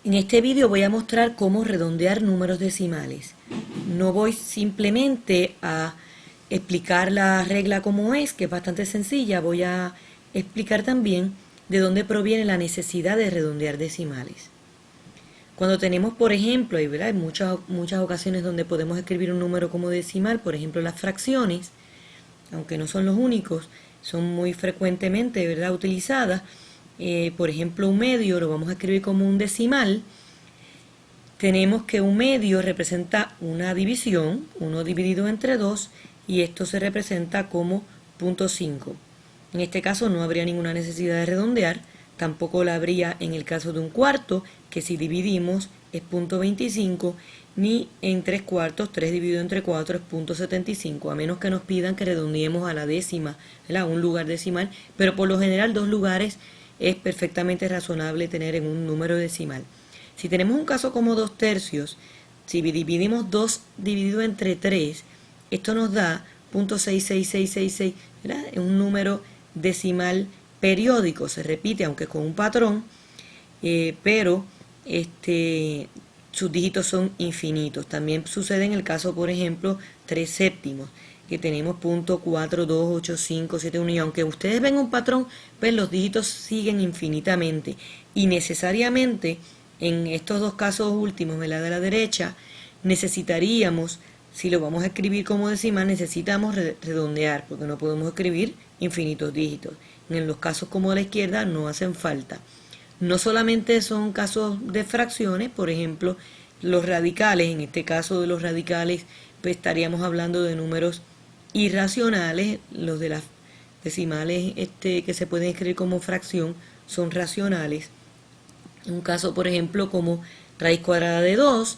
En este vídeo voy a mostrar cómo redondear números decimales. No voy simplemente a explicar la regla como es, que es bastante sencilla, voy a explicar también de dónde proviene la necesidad de redondear decimales. Cuando tenemos, por ejemplo, hay muchas ocasiones donde podemos escribir un número como decimal, por ejemplo las fracciones, aunque no son los únicos, son muy frecuentemente, utilizadas. Por ejemplo, un medio lo vamos a escribir como un decimal. Tenemos que un medio representa una división, 1 dividido entre 2, y esto se representa como 0.5. En este caso no habría ninguna necesidad de redondear, tampoco la habría en el caso de un cuarto, que si dividimos es 0.25, ni en 3 cuartos, 3 dividido entre 4 es 0.75, a menos que nos pidan que redondeemos a la décima, un lugar decimal, pero por lo general 2 lugares es perfectamente razonable tener en un número decimal. Si tenemos un caso como 2 tercios, si dividimos 2 dividido entre 3, esto nos da 0.66666, es un número decimal periódico, se repite aunque con un patrón, pero sus dígitos son infinitos. También sucede en el caso, por ejemplo, 3 séptimos, que tenemos 0.428571, y aunque ustedes ven un patrón, pues los dígitos siguen infinitamente, y necesariamente en estos dos casos últimos, de la derecha, necesitaríamos, si lo vamos a escribir como decimal, necesitamos redondear, porque no podemos escribir infinitos dígitos. En los casos como de la izquierda no hacen falta. No solamente son casos de fracciones, por ejemplo, los radicales, en este caso de los radicales, pues estaríamos hablando de números irracionales. Los de las decimales que se pueden escribir como fracción son racionales. Un caso, por ejemplo, como raíz cuadrada de 2,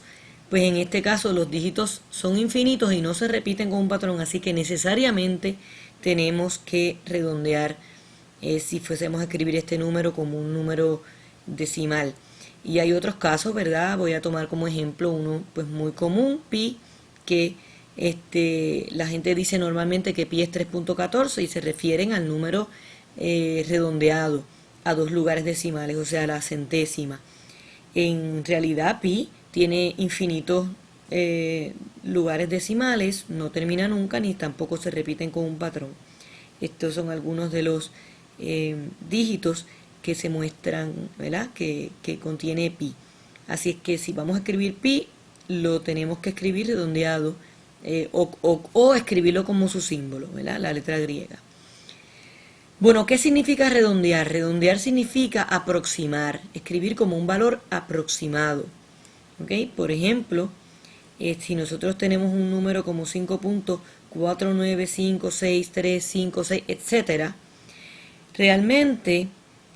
pues en este caso los dígitos son infinitos y no se repiten con un patrón, así que necesariamente tenemos que redondear si fuésemos a escribir este número como un número decimal. Y hay otros casos, ¿verdad? Voy a tomar como ejemplo uno pues muy común, pi, que la gente dice normalmente que pi es 3.14 y se refieren al número redondeado a 2 lugares decimales, o sea, a la centésima. En realidad pi tiene infinitos lugares decimales, no termina nunca ni tampoco se repiten con un patrón. Estos son algunos de los dígitos que se muestran, ¿verdad? Que contiene pi. Así es que si vamos a escribir pi, lo tenemos que escribir redondeado o escribirlo como su símbolo, ¿verdad? La letra griega. Bueno, ¿qué significa redondear? Redondear significa aproximar, escribir como un valor aproximado. ¿Ok? Por ejemplo, si nosotros tenemos un número como 5.4956356, etcétera, realmente,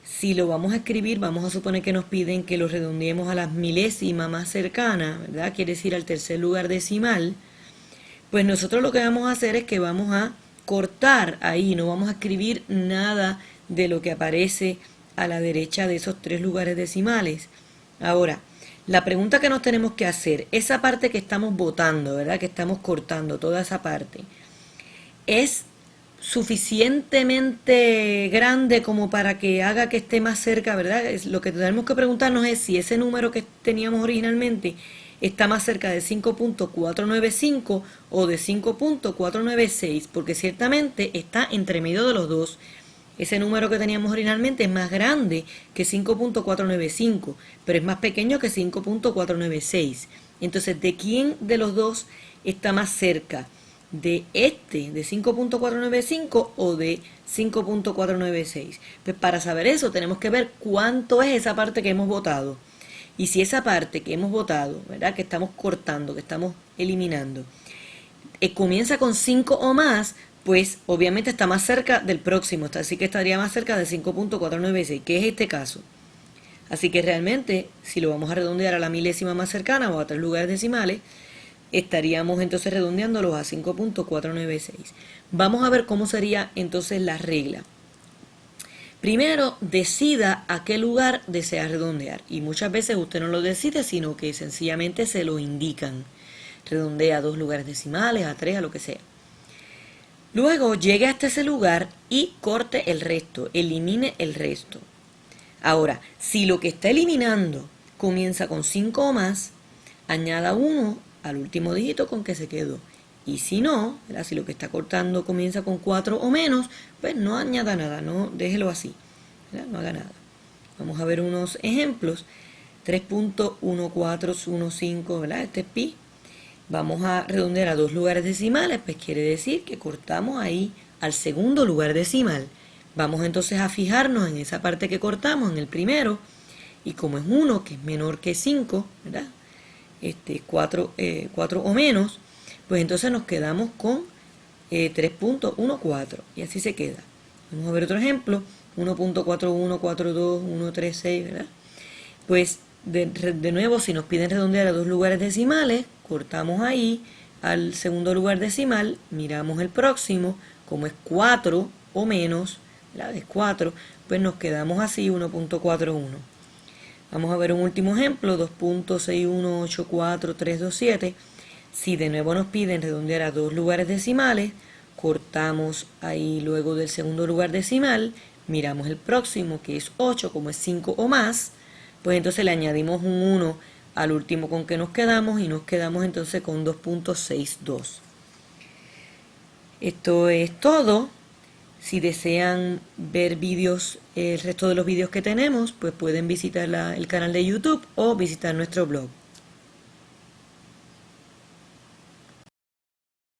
si lo vamos a escribir, vamos a suponer que nos piden que lo redondeemos a la milésima más cercana, ¿verdad? Quiere decir al tercer lugar decimal. Pues nosotros lo que vamos a hacer es que vamos a cortar ahí, no vamos a escribir nada de lo que aparece a la derecha de esos 3 lugares decimales. Ahora, la pregunta que nos tenemos que hacer, esa parte que estamos botando, ¿verdad? Que estamos cortando, toda esa parte, ¿es suficientemente grande como para que haga que esté más cerca, ¿verdad? Lo que tenemos que preguntarnos es si ese número que teníamos originalmente está más cerca de 5.495 o de 5.496, porque ciertamente está entre medio de los dos. Ese número que teníamos originalmente es más grande que 5.495, pero es más pequeño que 5.496. Entonces, ¿de quién de los dos está más cerca? ¿De de 5.495 o de 5.496? Pues para saber eso tenemos que ver cuánto es esa parte que hemos botado. Y si esa parte que hemos botado, ¿verdad? Que estamos cortando, que estamos eliminando, comienza con 5 o más, pues obviamente está más cerca del próximo, así que estaría más cerca de 5.496, que es este caso. Así que realmente, si lo vamos a redondear a la milésima más cercana o a 3 lugares decimales, estaríamos entonces redondeándolos a 5.496. Vamos a ver cómo sería entonces la regla. Primero, decida a qué lugar desea redondear. Y muchas veces usted no lo decide, sino que sencillamente se lo indican. Redondea a 2 lugares decimales, a 3, a lo que sea. Luego, llegue hasta ese lugar y corte el resto, elimine el resto. Ahora, si lo que está eliminando comienza con 5 o más, añada 1 al último dígito con que se quedó. Y si no, ¿verdad? Si lo que está cortando comienza con 4 o menos, pues no añada nada, no, déjelo así, ¿verdad? No haga nada. Vamos a ver unos ejemplos. 3.1415, ¿verdad? Este es pi. Vamos a redondear a 2 lugares decimales, pues quiere decir que cortamos ahí al segundo lugar decimal. Vamos entonces a fijarnos en esa parte que cortamos, en el primero, y como es 1, que es menor que 5, ¿verdad? 4 o menos, pues entonces nos quedamos con 3.14 y así se queda. Vamos a ver otro ejemplo, 1.4142, 136, ¿verdad? Pues de nuevo, si nos piden redondear a 2 lugares decimales, cortamos ahí al segundo lugar decimal, miramos el próximo, como es 4 o menos, ¿verdad? Es 4, pues nos quedamos así, 1.41. Vamos a ver un último ejemplo, 2.6184327. Si de nuevo nos piden redondear a 2 lugares decimales, cortamos ahí luego del segundo lugar decimal, miramos el próximo que es 8, como es 5 o más, pues entonces le añadimos un 1 al último con que nos quedamos y nos quedamos entonces con 2.62. Esto es todo. Si desean ver vídeos, el resto de los vídeos que tenemos, pues pueden visitar el canal de YouTube o visitar nuestro blog.